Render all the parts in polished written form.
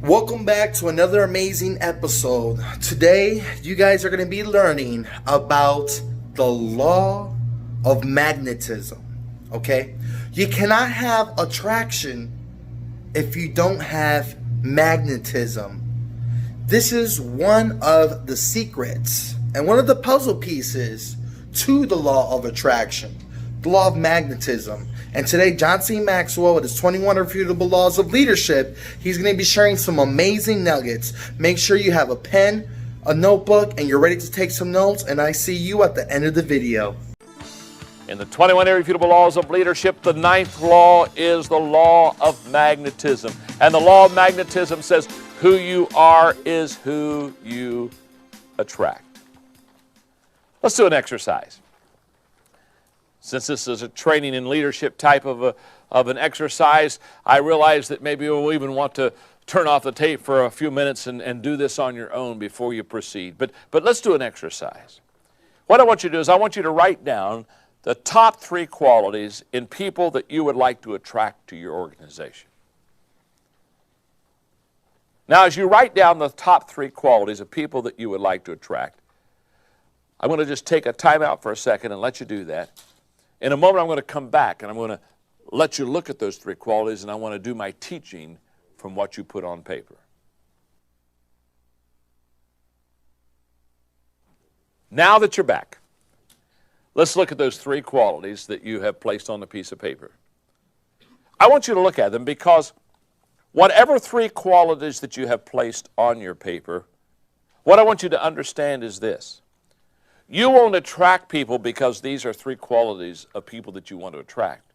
Welcome back to another amazing episode. Today, you guys are going to be learning about the law of magnetism. Okay? You cannot have attraction if you don't have magnetism. This is one of the secrets and one of the puzzle pieces to the law of attraction, the law of magnetism. And today, John C Maxwell, with his 21 irrefutable laws of leadership, he's going to be sharing some amazing nuggets. Make sure you have a pen, a notebook, and you're ready to take some notes. And I see you at the end of the video. In the 21 irrefutable laws of leadership, the 9th law is the law of magnetism. And the law of magnetism says who you are is who you attract. Let's do an exercise. Since this is a training in leadership type of an exercise, I realize that maybe you'll even want to turn off the tape for a few minutes and do this on your own before you proceed. But let's do an exercise. What I want you to do is I want you to write down the top 3 qualities in people that you would like to attract to your organization. Now, as you write down the top 3 qualities of people that you would like to attract, I'm going to just take a time out for a second and let you do that. In a moment, I'm going to come back and I'm going to let you look at those 3 qualities, and I want to do my teaching from what you put on paper. Now that you're back, let's look at those 3 qualities that you have placed on the piece of paper. I want you to look at them because whatever 3 qualities that you have placed on your paper, what I want you to understand is this. You won't attract people because these are 3 qualities of people that you want to attract.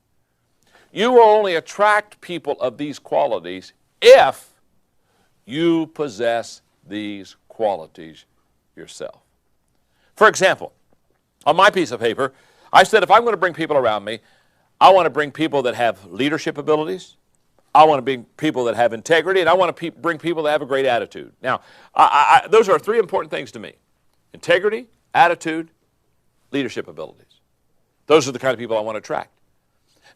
You will only attract people of these qualities if you possess these qualities yourself. For example, on my piece of paper, I said if I'm going to bring people around me, I want to bring people that have leadership abilities, I want to bring people that have integrity, and I want to bring people that have a great attitude. Now, those are 3 important things to me. Integrity, attitude, leadership abilities. Those are the kind of people I want to attract.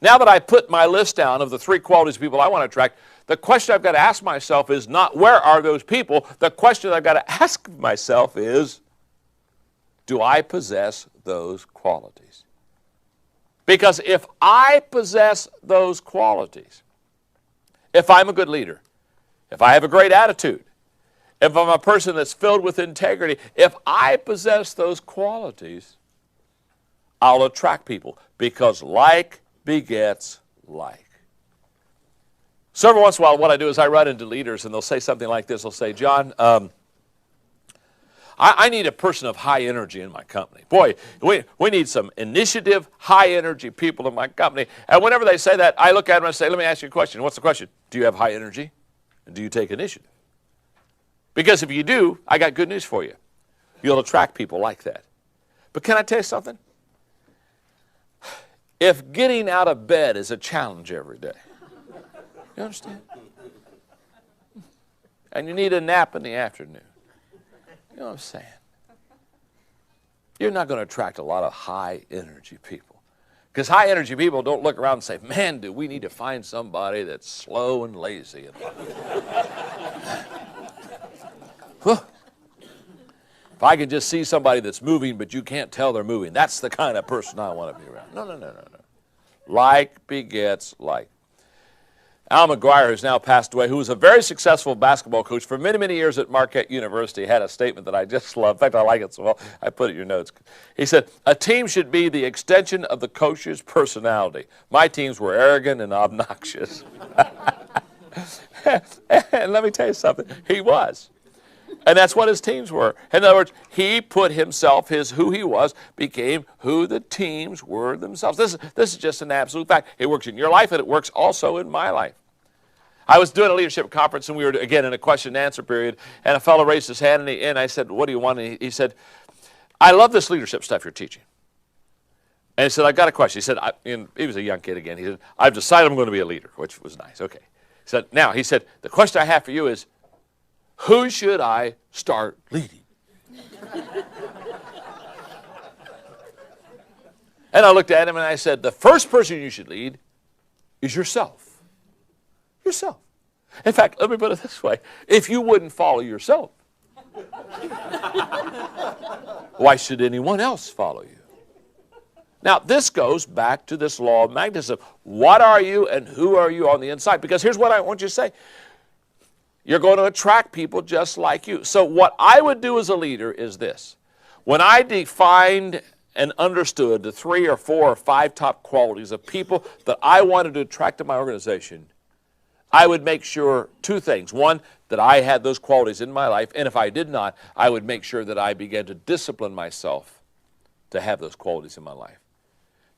Now that I put my list down of the 3 qualities of people I want to attract, the question I've got to ask myself is not where are those people? The question I've got to ask myself is, do I possess those qualities? Because if I possess those qualities, if I'm a good leader, if I have a great attitude, if I'm a person that's filled with integrity, if I possess those qualities, I'll attract people because like begets like. So every once in a while, what I do is I run into leaders and they'll say something like this. They'll say, John, I need a person of high energy in my company. Boy, we need some initiative, high energy people in my company. And whenever they say that, I look at them and I say, let me ask you a question. What's the question? Do you have high energy? And do you take initiative? Because if you do, I got good news for you. You'll attract people like that. But can I tell you something? If getting out of bed is a challenge every day, you understand? And you need a nap in the afternoon, you know what I'm saying? You're not going to attract a lot of high energy people. Because high energy people don't look around and say, man, do we need to find somebody that's slow and lazy. If I can just see somebody that's moving, but you can't tell they're moving, that's the kind of person I want to be around. No. Like begets like. Al McGuire, who's now passed away, who was a very successful basketball coach for many, many years at Marquette University, had a statement that I just love. In fact, I like it so well, I put it in your notes. He said, a team should be the extension of the coach's personality. My teams were arrogant and obnoxious. And let me tell you something, he was. And that's what his teams were. In other words, he put himself, who he was, became who the teams were themselves. This is just an absolute fact. It works in your life, and it works also in my life. I was doing a leadership conference, and we were, again, in a question and answer period, and a fellow raised his hand, and I said, what do you want? And he said, I love this leadership stuff you're teaching. And he said, I got a question. He said, he was a young kid again. He said, I've decided I'm going to be a leader, which was nice. Okay. He said, the question I have for you is, who should I start leading? And I looked at him and I said, the first person you should lead is yourself. Yourself. In fact, let me put it this way. If you wouldn't follow yourself, why should anyone else follow you? Now, this goes back to this law of magnetism. What are you and who are you on the inside? Because here's what I want you to say. You're going to attract people just like you. So what I would do as a leader is this. When I defined and understood the 3 or 4 or 5 top qualities of people that I wanted to attract to my organization, I would make sure 2 things. One, that I had those qualities in my life, and if I did not, I would make sure that I began to discipline myself to have those qualities in my life.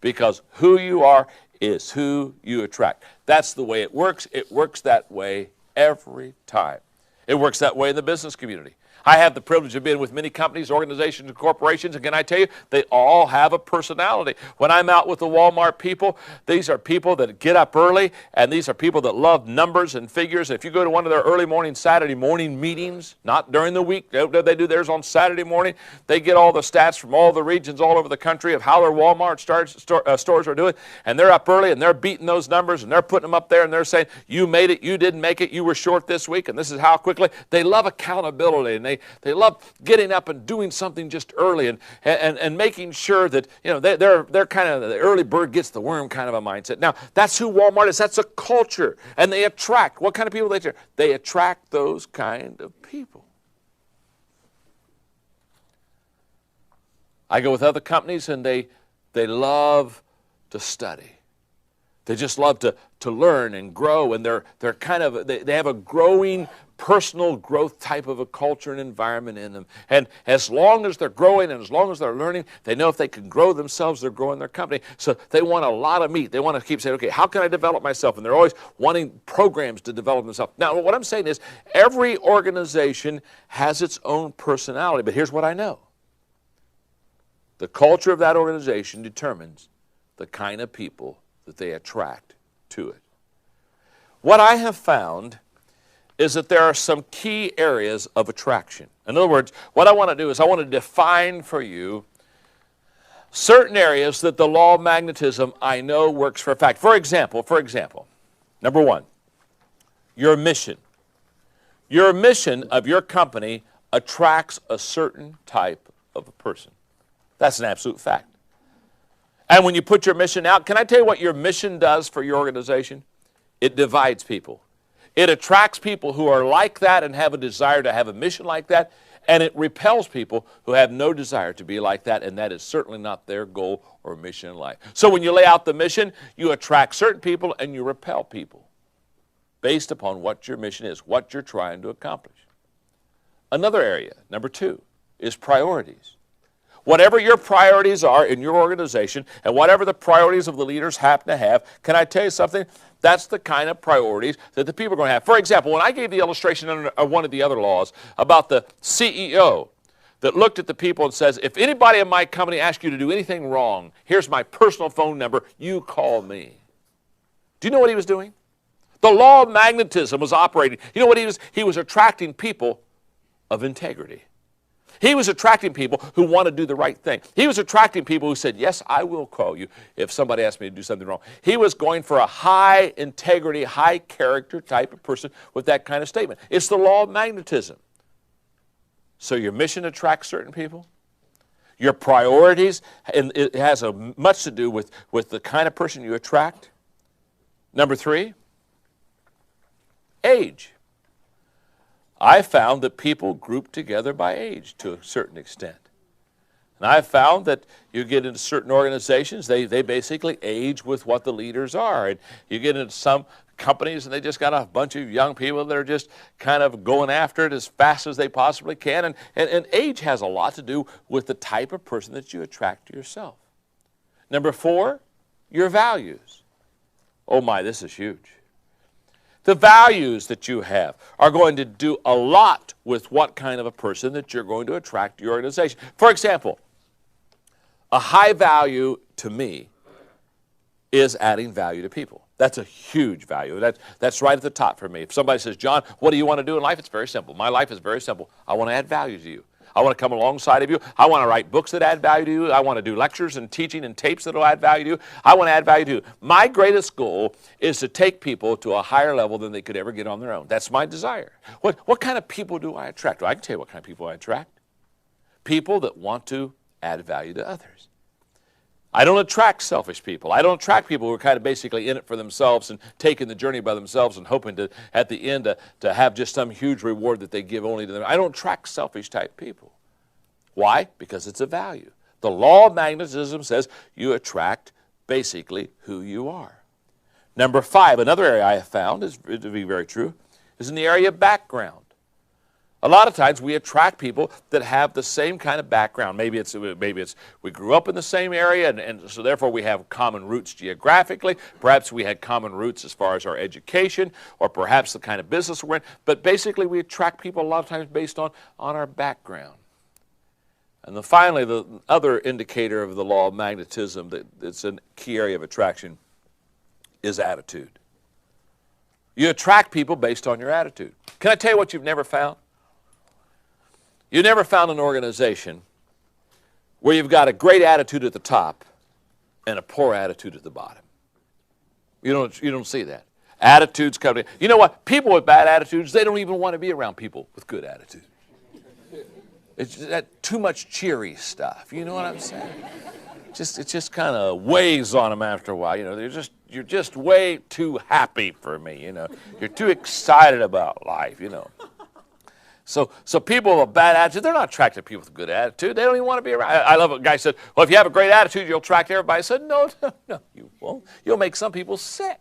Because who you are is who you attract. That's the way it works. It works that way every time. It works that way in the business community. I have the privilege of being with many companies, organizations, and corporations, and can I tell you, they all have a personality. When I'm out with the Walmart people, these are people that get up early, and these are people that love numbers and figures. If you go to one of their early morning, Saturday morning meetings, not during the week, they do theirs on Saturday morning, they get all the stats from all the regions all over the country of how their Walmart stores are doing, and they're up early, and they're beating those numbers, and they're putting them up there, and they're saying, you made it, you didn't make it, you were short this week, and this is how quickly. They love accountability, and they love getting up and doing something just early and making sure that, you know, they're kind of the early bird gets the worm kind of a mindset. Now, that's who Walmart is. That's a culture. And they attract. What kind of people they attract? They attract those kind of people. I go with other companies and they love to study. They just love to learn and grow, and they're kind of, they have a growing personal growth type of a culture and environment in them. And as long as they're growing and as long as they're learning, they know if they can grow themselves, they're growing their company. So they want a lot of meat. They want to keep saying, okay, how can I develop myself? And they're always wanting programs to develop themselves. Now, what I'm saying is every organization has its own personality, but here's what I know. The culture of that organization determines the kind of people that they attract to it. What I have found is that there are some key areas of attraction. In other words, what I want to do is I want to define for you certain areas that the law of magnetism I know works for a fact. For example, number 1, your mission. Your mission of your company attracts a certain type of a person. That's an absolute fact. And when you put your mission out, can I tell you what your mission does for your organization? It divides people. It attracts people who are like that and have a desire to have a mission like that, and it repels people who have no desire to be like that, and that is certainly not their goal or mission in life. So when you lay out the mission, you attract certain people and you repel people based upon what your mission is, what you're trying to accomplish. Another area, number 2, is priorities. Whatever your priorities are in your organization and whatever the priorities of the leaders happen to have, can I tell you something? That's the kind of priorities that the people are going to have. For example, when I gave the illustration under one of the other laws about the CEO that looked at the people and says, if anybody in my company asks you to do anything wrong, here's my personal phone number, you call me. Do you know what he was doing? The law of magnetism was operating. You know what he was? He was attracting people of integrity. He was attracting people who want to do the right thing. He was attracting people who said, yes, I will call you if somebody asks me to do something wrong. He was going for a high integrity, high character type of person with that kind of statement. It's the law of magnetism. So your mission attracts certain people. Your priorities, and it has much to do with the kind of person you attract. Number 3, age. I found that people group together by age to a certain extent. And I've found that you get into certain organizations, they basically age with what the leaders are. And you get into some companies and they just got a bunch of young people that are just kind of going after it as fast as they possibly can. And age has a lot to do with the type of person that you attract to yourself. Number 4, your values. Oh my, this is huge. The values that you have are going to do a lot with what kind of a person that you're going to attract to your organization. For example, a high value to me is adding value to people. That's a huge value. That's right at the top for me. If somebody says, John, what do you want to do in life? It's very simple. My life is very simple. I want to add value to you. I want to come alongside of you. I want to write books that add value to you. I want to do lectures and teaching and tapes that will add value to you. I want to add value to you. My greatest goal is to take people to a higher level than they could ever get on their own. That's my desire. What kind of people do I attract? Well, I can tell you what kind of people I attract. People that want to add value to others. I don't attract selfish people. I don't attract people who are kind of basically in it for themselves and taking the journey by themselves and hoping to, at the end, to have just some huge reward that they give only to them. I don't attract selfish type people. Why? Because it's a value. The law of magnetism says you attract basically who you are. Number 5, another area I have found is to be very true, is in the area of background. A lot of times we attract people that have the same kind of background. Maybe it's we grew up in the same area, and so therefore we have common roots geographically. Perhaps we had common roots as far as our education, or perhaps the kind of business we're in. But basically we attract people a lot of times based on our background. And then finally, the other indicator of the law of magnetism that's a key area of attraction is attitude. You attract people based on your attitude. Can I tell you what you've never found? You never found an organization where you've got a great attitude at the top and a poor attitude at the bottom. You don't see that. Attitudes come in. You know what? People with bad attitudes, they don't even want to be around people with good attitude. It's that too much cheery stuff. You know what I'm saying? It just kind of weighs on them after a while. You know, you're just way too happy for me. You know, you're too excited about life. You know. So people with a bad attitude, they're not attracted to people with a good attitude. They don't even want to be around. I love what a guy said, well, if you have a great attitude, you'll attract everybody. I said, no, you won't. You'll make some people sick.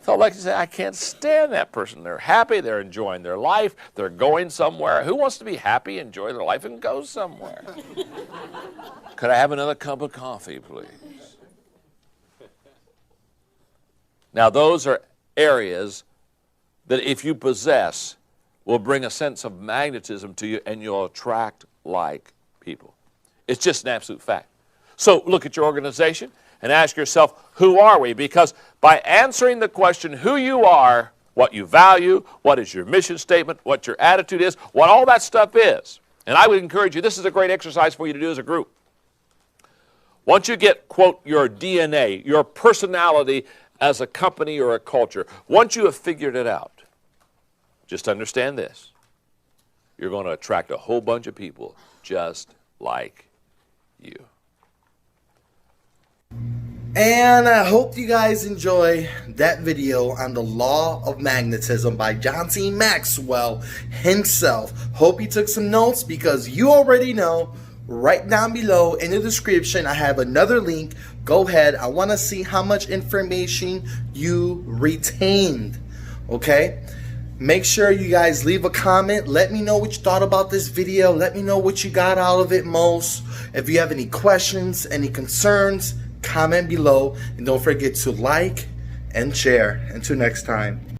Felt like you said, I can't stand that person. They're happy, they're enjoying their life, they're going somewhere. Who wants to be happy, enjoy their life, and go somewhere? Could I have another cup of coffee, please? Now, those are areas that if you possess, will bring a sense of magnetism to you, and you'll attract like people. It's just an absolute fact. So look at your organization and ask yourself, who are we? Because by answering the question who you are, what you value, what is your mission statement, what your attitude is, what all that stuff is. And I would encourage you, this is a great exercise for you to do as a group. Once you get, quote, your DNA, your personality as a company or a culture, once you have figured it out, just understand this. You're going to attract a whole bunch of people just like you. And I hope you guys enjoy that video on the Law of Magnetism by John C Maxwell himself. Hope you took some notes, because you already know right down below in the description I have another link. Go ahead. I want to see how much information you retained. Okay? Make sure you guys leave a comment. Let me know what you thought about this video. Let me know what you got out of it most. If you have any questions, any concerns, comment below. And don't forget to like and share. Until next time.